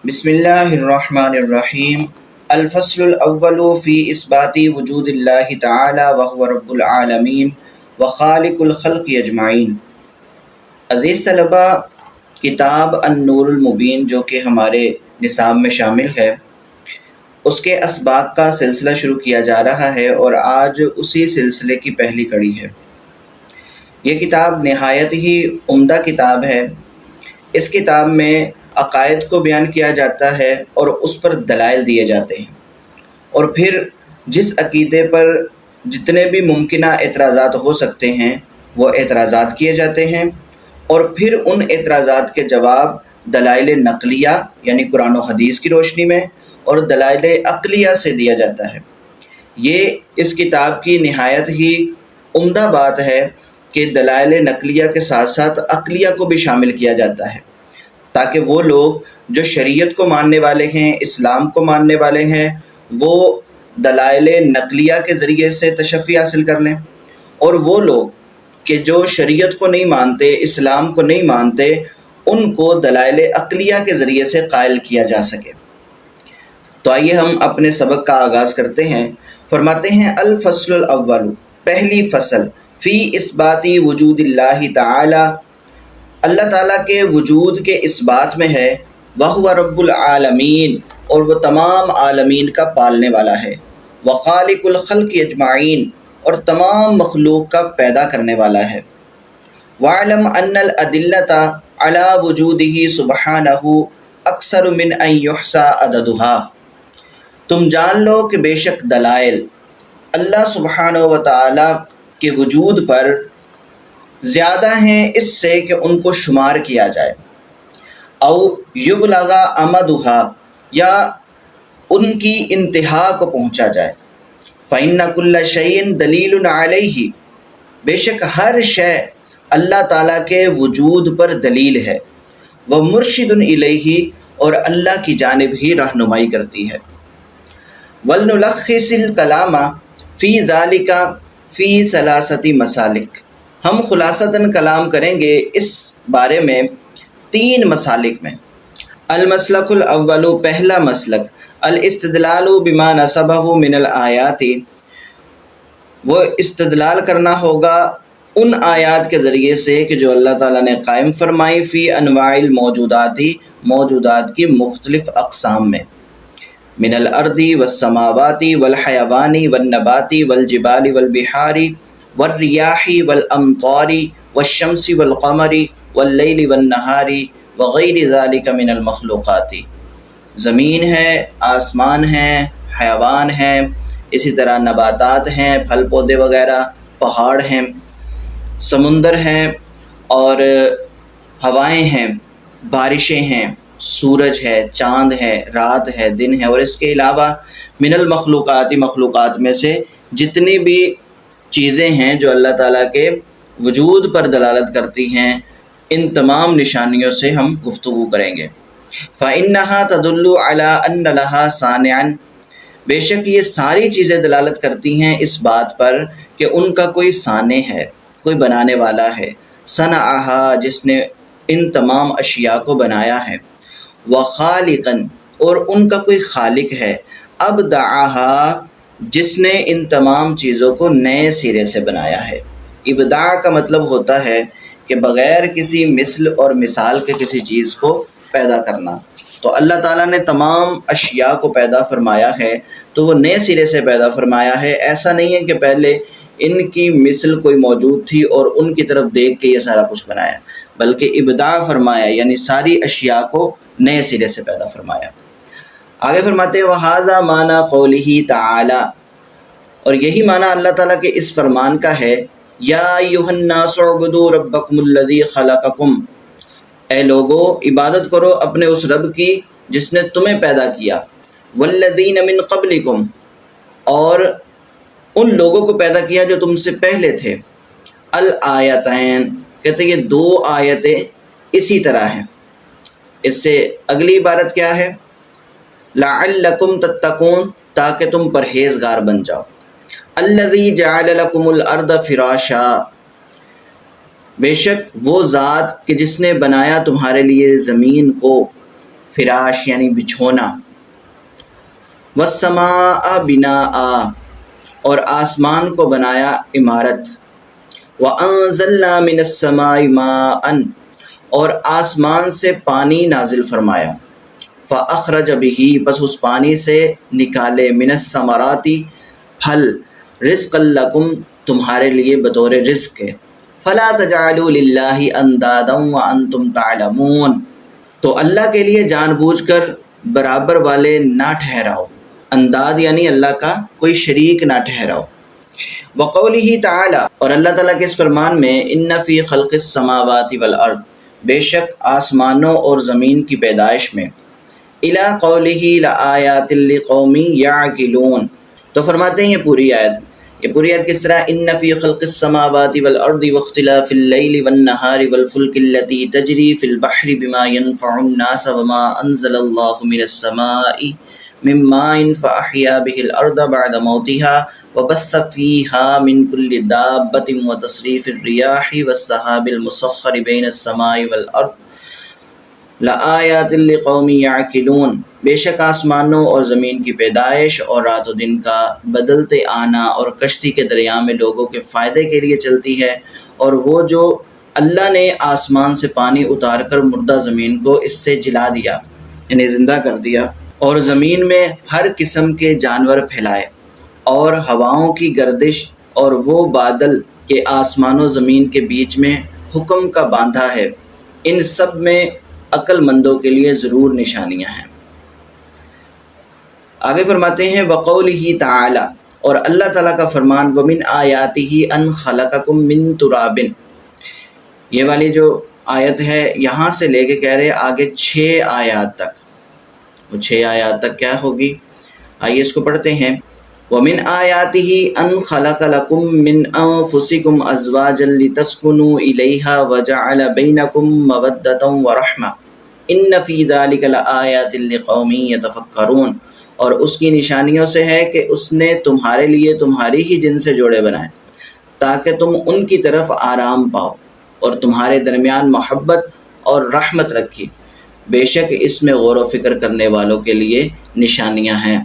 بسم اللہ الرحمن الرحیم۔ الفصل الاول فی اثبات وجود اللہ تعالی وهو رب العالمین وخالق الخلق اجمعین۔ عزیز طلبہ، کتاب النور المبین جو کہ ہمارے نصاب میں شامل ہے، اس کے اسباق کا سلسلہ شروع کیا جا رہا ہے اور آج اسی سلسلے کی پہلی کڑی ہے۔ یہ کتاب نہایت ہی عمدہ کتاب ہے۔ اس کتاب میں عقائد کو بیان کیا جاتا ہے اور اس پر دلائل دیے جاتے ہیں، اور پھر جس عقیدے پر جتنے بھی ممکنہ اعتراضات ہو سکتے ہیں وہ اعتراضات کیے جاتے ہیں، اور پھر ان اعتراضات کے جواب دلائل نقلیہ یعنی قرآن و حدیث کی روشنی میں اور دلائل عقلیہ سے دیا جاتا ہے۔ یہ اس کتاب کی نہایت ہی عمدہ بات ہے کہ دلائل نقلیہ کے ساتھ ساتھ عقلیہ کو بھی شامل کیا جاتا ہے، تاکہ وہ لوگ جو شریعت کو ماننے والے ہیں، اسلام کو ماننے والے ہیں، وہ دلائل نقلیہ کے ذریعے سے تشفی حاصل کر لیں، اور وہ لوگ کہ جو شریعت کو نہیں مانتے، اسلام کو نہیں مانتے، ان کو دلائل عقلیہ کے ذریعے سے قائل کیا جا سکے۔ تو آئیے ہم اپنے سبق کا آغاز کرتے ہیں۔ فرماتے ہیں الفصل الاول، پہلی فصل، فی اثبات وجود اللہ تعالی، اللہ تعالیٰ کے وجود کے اس بات میں ہے، وَهُوَ رَبُّ الْعَالَمِينَ، اور وہ تمام عالمین کا پالنے والا ہے، وَخَالِقُ الْخَلْقِ اجمعین، اور تمام مخلوق کا پیدا کرنے والا ہے۔ وَاعْلَمْ أَنَّ الْأَدِلَّةَ عَلَى وُجُودِهِ سُبْحَانَهُ أَكْثَرُ مِنْ أَنْ يُحْصَى عَدَدُهَا، تم جان لو کہ بے شک دلائل اللہ سبحانہ و تعالیٰ کے وجود پر زیادہ ہیں اس سے کہ ان کو شمار کیا جائے، او یبلغ امدھا، یا ان کی انتہا کو پہنچا جائے۔ فإن كل شيء دلیل علیہ، بے شک ہر شے اللہ تعالیٰ کے وجود پر دلیل ہے، ومرشد الیہ، اور اللہ کی جانب ہی رہنمائی کرتی ہے۔ ولنلخص الکلام فی ذلک فی ثلاثۃ مسالک، ہم خلاصتاً کلام کریں گے اس بارے میں تین مسالک میں۔ المسلک الاول، پہلا مسلک، الاستدلال بما نسبہ من الآیات، وہ استدلال کرنا ہوگا ان آیات کے ذریعے سے کہ جو اللہ تعالیٰ نے قائم فرمائی، فی انواع الموجودات، موجودات کی مختلف اقسام میں، من الارض والسماوات والحیوان والنبات والجبال والبحار والریاح والامطار والشمس والقمر واللیل والنہار وغیر ذالک من المخلوقات، زمین ہے، آسمان ہیں، حیوان ہیں، اسی طرح نباتات ہیں، پھل پودے وغیرہ، پہاڑ ہیں، سمندر ہیں، اور ہوائیں ہیں، بارشیں ہیں، سورج ہے، چاند ہے، رات ہے، دن ہے، اور اس کے علاوہ من المخلوقات، مخلوقات میں سے جتنی بھی چیزیں ہیں جو اللہ تعالیٰ کے وجود پر دلالت کرتی ہیں، ان تمام نشانیوں سے ہم گفتگو کریں گے۔ فَإِنَّهَا تَدُلُّ عَلَىٰ أَنَّ لَهَا صَانِعًا، بے شک یہ ساری چیزیں دلالت کرتی ہیں اس بات پر کہ ان کا کوئی صانع ہے، کوئی بنانے والا ہے، صنعها، جس نے ان تمام اشیاء کو بنایا ہے، وَخَالِقًا، اور ان کا کوئی خالق ہے، ابدعها، جس نے ان تمام چیزوں کو نئے سرے سے بنایا ہے۔ ابداع کا مطلب ہوتا ہے کہ بغیر کسی مثل اور مثال کے کسی چیز کو پیدا کرنا۔ تو اللہ تعالیٰ نے تمام اشیاء کو پیدا فرمایا ہے تو وہ نئے سرے سے پیدا فرمایا ہے، ایسا نہیں ہے کہ پہلے ان کی مثل کوئی موجود تھی اور ان کی طرف دیکھ کے یہ سارا کچھ بنایا، بلکہ ابداع فرمایا یعنی ساری اشیاء کو نئے سرے سے پیدا فرمایا۔ آگے فرماتے ہیں وَهَذَا مَعْنَى قَوْلِهِ تَعَالَى، اور یہی معنی اللہ تعالیٰ کے اس فرمان کا ہے، یا ایھا الناس اعبدوا ربکم الذی خلقکم، اے لوگو عبادت کرو اپنے اس رب کی جس نے تمہیں پیدا کیا، والذین من قبلکم، اور ان لوگوں کو پیدا کیا جو تم سے پہلے تھے، الآیتین، کہتے ہیں یہ دو آیتیں اسی طرح ہیں۔ اس سے اگلی عبارت کیا ہے، لعلکم تتقون، تاکہ تم پرہیزگار بن جاؤ، الذی جعل لکم الارض فراشا، بے شک وہ ذات کہ جس نے بنایا تمہارے لیے زمین کو فراش یعنی بچھونا، والسماء بناء اور آسمان کو بنایا عمارت، وانزلنا من السماء ماء اور آسمان سے پانی نازل فرمایا، فاخرج به بس اس پانی سے نکالے، من الثمرات پھل، رزقا لکم تمہارے لیے بطور رزق کے، فلا تجعلوا للہ اندادا وانتم تعلمون تو اللہ کے لیے جان بوجھ کر برابر والے نہ ٹھہراؤ، انداد یعنی اللہ کا کوئی شریک نہ ٹھہراؤ۔ وقولہ تعالی اور اللہ تعالیٰ کے اس فرمان میں، ان فی خلق السماوات والارض بے شک آسمانوں اور زمین کی پیدائش میں، الی قولہ لآیات لقوم یعقلون تو فرماتے ہیں یہ پوری آیت کس طرح، ان فی خلق السماوات والارض واختلاف اللیل والنہار والفلک التی تجری فی البحر بما ينفع الناس وما انزل اللہ من السماء من ماء فاحیا به الارض بعد موتها وبث فيها من كل دابة وتصريف الرياح والسحاب المسخر بين السماء والارض لآیات لقوم یعقلون بے شک آسمانوں اور زمین کی پیدائش اور رات و دن کا بدلتے آنا اور کشتی کے دریا میں لوگوں کے فائدے کے لیے چلتی ہے، اور وہ جو اللہ نے آسمان سے پانی اتار کر مردہ زمین کو اس سے جلا دیا یعنی زندہ کر دیا، اور زمین میں ہر قسم کے جانور پھیلائے، اور ہواؤں کی گردش، اور وہ بادل کہ آسمان و زمین کے بیچ میں حکم کا باندھا ہے، ان سب میں عقل مندوں کے لیے ضرور نشانیاں ہیں۔ آگے فرماتے ہیں وقولہ تعالی اور اللہ تعالیٰ کا فرمان، ومن آیاتہ ان خلقکم من تراب، یہ والی جو آیت ہے یہاں سے لے کے کہہ رہے آگے 6 آیات تک، وہ 6 آیات تک کیا ہوگی، آئیے اس کو پڑھتے ہیں۔ ومن آیاتہ ان خلق لکم من انفسکم ازواجا لتسکنوا الیہا وجعل بینکم مودۃ ورحمۃ ان فی ذلک لآیات لقوم یتفکرون اور اس کی نشانیوں سے ہے کہ اس نے تمہارے لیے تمہاری ہی جن سے جوڑے بنائے تاکہ تم ان کی طرف آرام پاؤ، اور تمہارے درمیان محبت اور رحمت رکھی، بے شک اس میں غور و فکر کرنے والوں کے لیے نشانیاں ہیں۔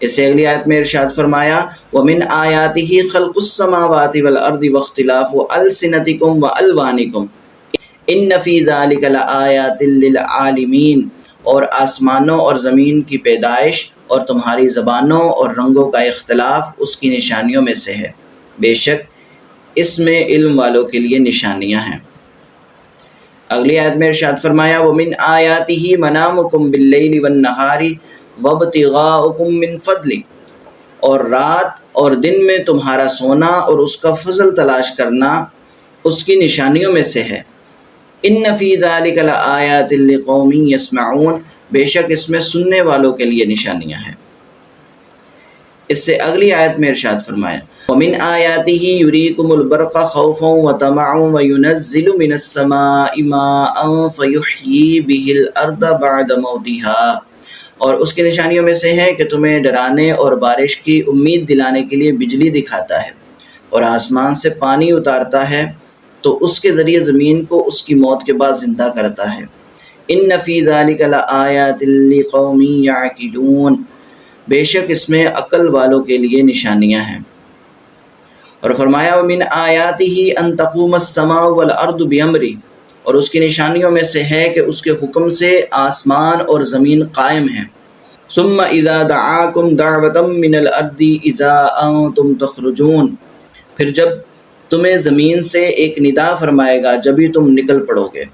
اس سے اگلی آیت میں ارشاد فرمایا، وَمِنْ آیَاتِهِ خَلْقُ السَّمَاوَاتِ وَالْأَرْضِ وَاخْتِلَافُ أَلْسِنَتِكُمْ وَأَلْوَانِكُمْ إِنَّ فِي ذَلِكَ لَآیَاتٍ لِلْعَالِمِينَ اور آسمانوں اور زمین کی پیدائش اور تمہاری زبانوں اور رنگوں کا اختلاف اس کی نشانیوں میں سے ہے، بے شک اس میں علم والوں کے لیے نشانیاں ہیں۔ اگلی آیت میں ارشاد فرمایا، وَمِنْ آیَاتِهِ مَنَامُكُمْ بِاللَّيْلِ وَالنَّهَارِ وَابْتِغَاؤُكُم مِّن فَضْلِهِ اور رات اور دن میں تمہارا سونا اور اس کا فضل تلاش کرنا اس کی نشانیوں میں سے ہے۔ ان فی ذلک لآیات لقوم یسمعون بے شک اس میں سننے والوں کے لیے نشانیاں ہیں۔ اس سے اگلی آیت میں ارشاد فرمایا، ومن آیاتہ یریکم البرق خوفا وطمعا وینزل من السماء ماء فیحیی بہ الارض بعد موتها اور اس کی نشانیوں میں سے ہے کہ تمہیں ڈرانے اور بارش کی امید دلانے کے لیے بجلی دکھاتا ہے، اور آسمان سے پانی اتارتا ہے تو اس کے ذریعے زمین کو اس کی موت کے بعد زندہ کرتا ہے۔ ان فی ذلک لآیات لقوم یعقلون بے شک اس میں عقل والوں کے لیے نشانیاں ہیں۔ اور فرمایا، ومن آیاتہ ان تقوم السماء والارض بامرہ اور اس کی نشانیوں میں سے ہے کہ اس کے حکم سے آسمان اور زمین قائم ہیں۔ ثم اذا دعاکم دعوۃ من الارض اذا انتم تخرجون پھر جب تمہیں زمین سے ایک ندا فرمائے گا جبھی تم نکل پڑو گے۔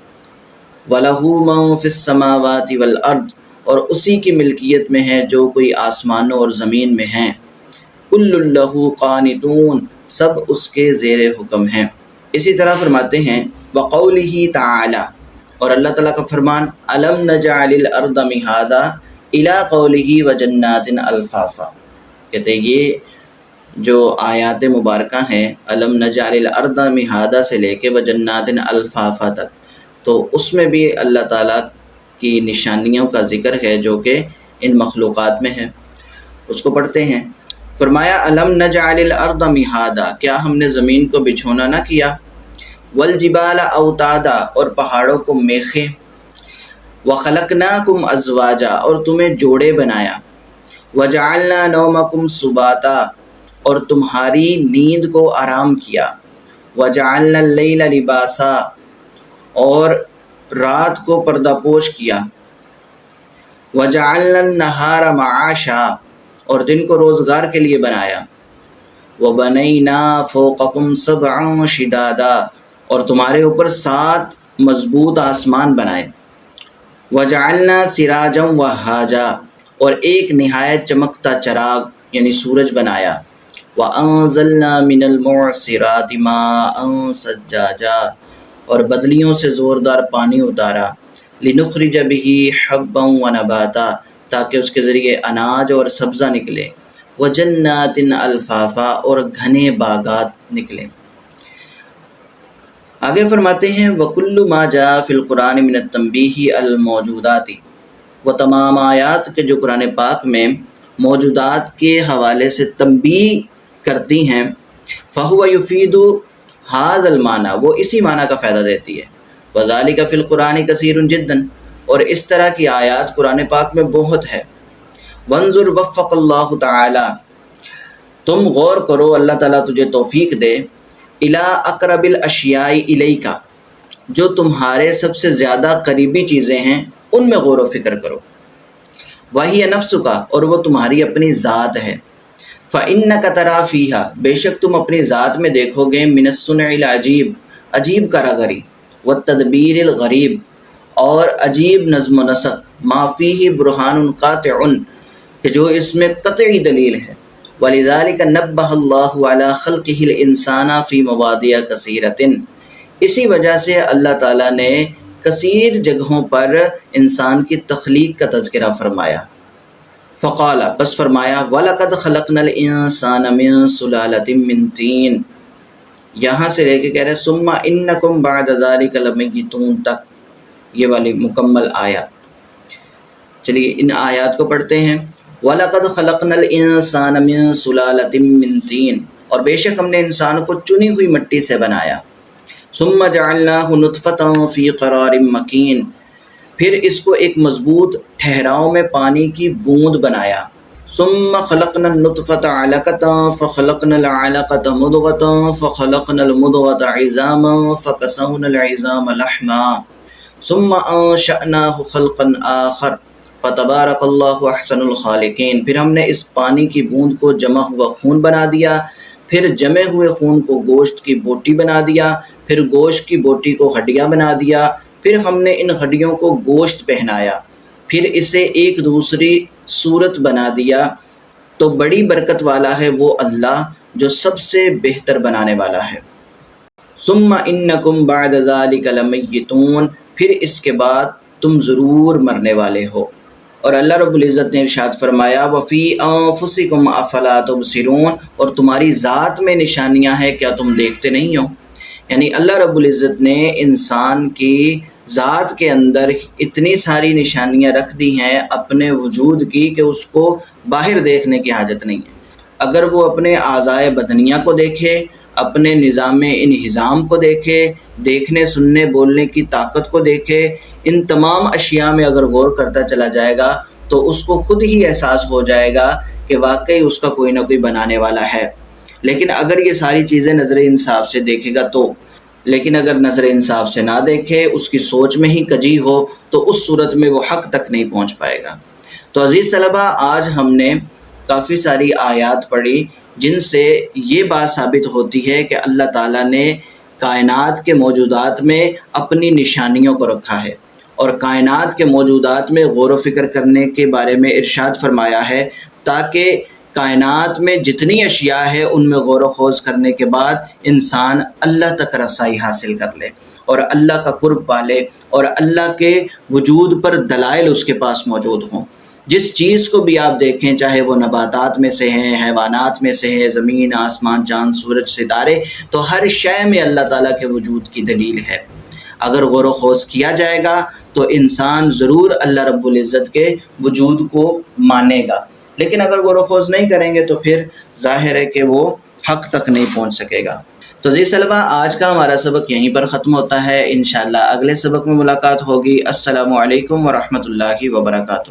وَلَهُ مَن فِي السَّمَاوَاتِ وَالْأَرْضِ اور اسی کی ملکیت میں ہے جو کوئی آسمانوں اور زمین میں ہیں۔ كُلٌّ لَهُ قَانِتُونَ سب اس کے زیر حکم ہیں۔ اسی طرح فرماتے ہیں، وَقَوْلِهِ تَعَالَى اور اللہ تعالیٰ کا فرمان، أَلَمْ نَجْعَلِ الْأَرْضَ مِهَادًا إِلَىٰ قَوْلِهِ وَجَنَّاتٍ أَلْفَافًا کہتے ہیں یہ جو آیات مبارکہ ہیں أَلَمْ نَجْعَلِ الْأَرْضَ مِهَادًا سے لے کے وَجَنَّاتٍ أَلْفَافًا تک، تو اس میں بھی اللہ تعالیٰ کی نشانیوں کا ذکر ہے جو کہ ان مخلوقات میں ہے۔ اس کو پڑھتے ہیں، فرمایا أَلَمْ نَجْعَلِ الْأَرْضَ مِهَادًا کیا ہم نے زمین کو بچھونا نہ کیا، والجبال اوتادا اور پہاڑوں کو میخیں، وَخَلَقْنَاكُمْ أَزْوَاجًا اور تمہیں جوڑے بنایا، وَجَعَلْنَا نَوْمَكُمْ سُبَاتًا اور تمہاری نیند کو آرام کیا، وَجَعَلْنَا اللَّيْلَ لِبَاسًا اور رات کو پردہ پوش کیا، وَجَعَلْنَا النَّهَارَ مَعَاشًا اور دن کو روزگار کے لیے بنایا، وَبَنَيْنَا فَوْقَكُمْ سَبْعًا شِدَادًا اور تمہارے اوپر 7 مضبوط آسمان بنائے، وَجَعَلْنَا سِرَاجًا وَهَّاجًا اور ایک نہایت چمکتا چراغ یعنی سورج بنایا، وَأَنزَلْنَا مِنَ الْمُعْصِرَاتِ مَاءً ثَجَّاجًا اور بدلیوں سے زوردار پانی اتارا، لِنُخْرِجَ بِهِ حَبًّا وَنَبَاتًا تاکہ اس کے ذریعے اناج اور سبزہ نکلے، وَجَنَّاتٍ أَلْفَافًا اور گھنے باغات نکلے۔ آگے فرماتے ہیں وَكُلُّ مَا جَاءَ فِي الْقُرْآنِ مِنَ التَّنبِيهِ الْمَوْجُودَاتِ وہ تمام آیات کے جو قرآن پاک میں موجودات کے حوالے سے تنبیہ کرتی ہیں، فَهُوَ يُفِيدُ هَذَا الْمَعْنَى وہ اسی معنی کا فائدہ دیتی ہے، وَذَلِكَ فِي الْقُرْآنِ كَثِيرٌ جِدًّا اور اس طرح کی آیات قرآن پاک میں بہت ہے۔ وَانظُرْ وفق اللہ تعالی تم غور کرو اللہ تعالیٰ تجھے توفیق دے، الی اقرب الاشیاء الیک جو تمہارے سب سے زیادہ قریبی چیزیں ہیں ان میں غور و فکر کرو، وہی نفسک اور وہ تمہاری اپنی ذات ہے، فإنک تری فیہا بے شک تم اپنی ذات میں دیکھو گے، من الصنع العجیب عجیب کاراگری، والتدبیر الغریب اور عجیب نظم و نسق، ما فیہ برہان قاطع کہ جو اس میں قطعی دلیل ہے، وَلِذَلِكَ نَبَّهَ اللَّهُ عَلَى خَلْقِهِ الْإِنسَانَ فِي مَوَاضِعَ كَثِيرَةٍ اسی وجہ سے اللہ تعالیٰ نے کثیر جگہوں پر انسان کی تخلیق کا تذکرہ فرمایا، فقال بس فرمایا وَلَقَدْ خَلَقْنَا الْإِنسَانَ مِن سُلَالَةٍ مِّن طِينٍ یہاں سے لے کے کہہ رہے ثُمَّ إِنَّكُمْ بَعْدَ ذَلِكَ لَمَيِّتُونَ تک یہ والی مکمل آیات۔ چلیے ان آیات کو پڑھتے ہیں۔ وَلَقَدْ خَلَقْنَا الْإِنسَانَ مِن سُلَالَةٍ مِّن طِينٍ اور بے شک ہم نے انسان کو چنی ہوئی مٹی سے بنایا، ثُمَّ جَعَلْنَاهُ نُطْفَةً فِي قَرَارٍ مَّكِينٍ پھر اس کو ایک مضبوط ٹھہراؤ میں پانی کی بوند بنایا، ثُمَّ خَلَقْنَا النُّطْفَةَ عَلَقَةً فَخَلَقْنَا الْعَلَقَةَ مُضْغَةً فَخَلَقْنَا الْمُضْغَةَ عِظَامًا فَكَسَوْنَا الْعِظَامَ لَحْمًا ثُمَّ أَنشَأْنَاهُ خَلْقًا آخَرَ فَتَبَارَكَ اللَّهُ أَحْسَنُ الْخَالِقِينَ پھر ہم نے اس پانی کی بوند کو جمع ہوا خون بنا دیا، پھر جمے ہوئے خون کو گوشت کی بوٹی بنا دیا، پھر گوشت کی بوٹی کو ہڈیاں بنا دیا، پھر ہم نے ان ہڈیوں کو گوشت پہنایا، پھر اسے ایک دوسری صورت بنا دیا، تو بڑی برکت والا ہے وہ اللہ جو سب سے بہتر بنانے والا ہے۔ ثم انکم بعد ذلک لمیتون پھر اس کے بعد تم ضرور مرنے والے ہو۔ اور اللہ رب العزت نے ارشاد فرمایا وفی انفسکم افلا تبصرون اور تمہاری ذات میں نشانیاں ہیں کیا تم دیکھتے نہیں ہو؟ یعنی اللہ رب العزت نے انسان کی ذات کے اندر اتنی ساری نشانیاں رکھ دی ہیں اپنے وجود کی کہ اس کو باہر دیکھنے کی حاجت نہیں ہے۔ اگر وہ اپنے اعضائے بدنیہ کو دیکھے، اپنے نظام انہضام کو دیکھے، دیکھنے سننے بولنے کی طاقت کو دیکھے، ان تمام اشیاء میں اگر غور کرتا چلا جائے گا تو اس کو خود ہی احساس ہو جائے گا کہ واقعی اس کا کوئی نہ کوئی بنانے والا ہے۔ لیکن اگر یہ ساری چیزیں نظر انصاف سے دیکھے گا تو، لیکن اگر نظر انصاف سے نہ دیکھے، اس کی سوچ میں ہی کجی ہو، تو اس صورت میں وہ حق تک نہیں پہنچ پائے گا۔ تو عزیز طلبہ، آج ہم نے کافی ساری آیات پڑھی جن سے یہ بات ثابت ہوتی ہے کہ اللہ تعالیٰ نے کائنات کے موجودات میں اپنی نشانیوں کو رکھا ہے، اور کائنات کے موجودات میں غور و فکر کرنے کے بارے میں ارشاد فرمایا ہے تاکہ کائنات میں جتنی اشیاء ہے ان میں غور و خوض کرنے کے بعد انسان اللہ تک رسائی حاصل کر لے اور اللہ کا قرب پالے، اور اللہ کے وجود پر دلائل اس کے پاس موجود ہوں۔ جس چیز کو بھی آپ دیکھیں، چاہے وہ نباتات میں سے ہیں، حیوانات میں سے ہے، زمین آسمان چاند سورج ستارے، تو ہر شے میں اللہ تعالیٰ کے وجود کی دلیل ہے۔ اگر غور و خوض کیا جائے گا تو انسان ضرور اللہ رب العزت کے وجود کو مانے گا، لیکن اگر غور و خوض نہیں کریں گے تو پھر ظاہر ہے کہ وہ حق تک نہیں پہنچ سکے گا۔ تو جی طلبہ، آج کا ہمارا سبق یہیں پر ختم ہوتا ہے. انشاءاللہ اگلے سبق میں ملاقات ہوگی. السلام علیکم ورحمۃ اللہ وبرکاتہ.